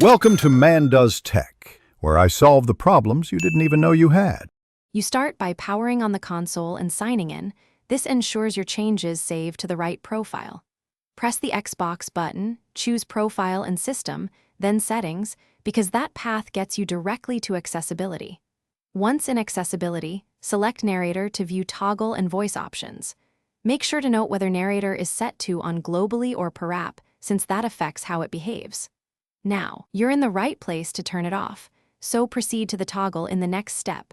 Welcome to Man Does Tech, where I solve the problems you didn't even know you had. You start by powering on the console and signing in. This ensures your changes save to the right profile. Press the Xbox button, choose Profile and System, then Settings, because that path gets you directly to Accessibility. Once in Accessibility, select Narrator to view toggle and voice options. Make sure to note whether Narrator is set to on globally or per app, since that affects how it behaves. Now, you're in the right place to turn it off, so proceed to the toggle in the next step.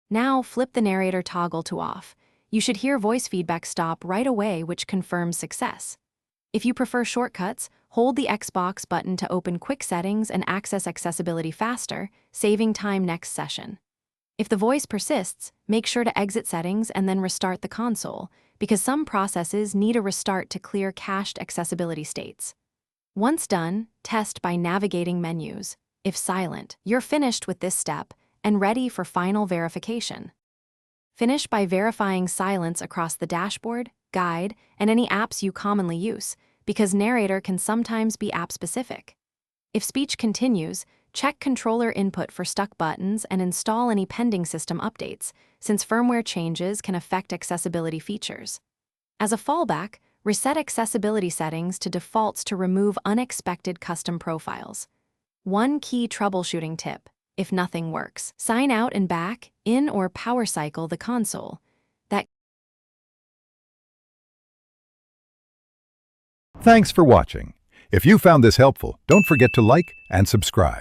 Now, flip the Narrator toggle to off. You should hear voice feedback stop right away, which confirms success. If you prefer shortcuts, hold the Xbox button to open quick settings and access accessibility faster, saving time next session. If the voice persists, make sure to exit settings and then restart the console, because some processes need a restart to clear cached accessibility states. Once done, test by navigating menus. If silent, you're finished with this step and ready for final verification. Finish by verifying silence across the dashboard, guide, and any apps you commonly use, because Narrator can sometimes be app-specific. If speech continues, check controller input for stuck buttons and install any pending system updates, since firmware changes can affect accessibility features. As a fallback, reset accessibility settings to defaults to remove unexpected custom profiles. One key troubleshooting tip: if nothing works, sign out and back in or power cycle the console. Thanks for watching. If you found this helpful, don't forget to like and subscribe.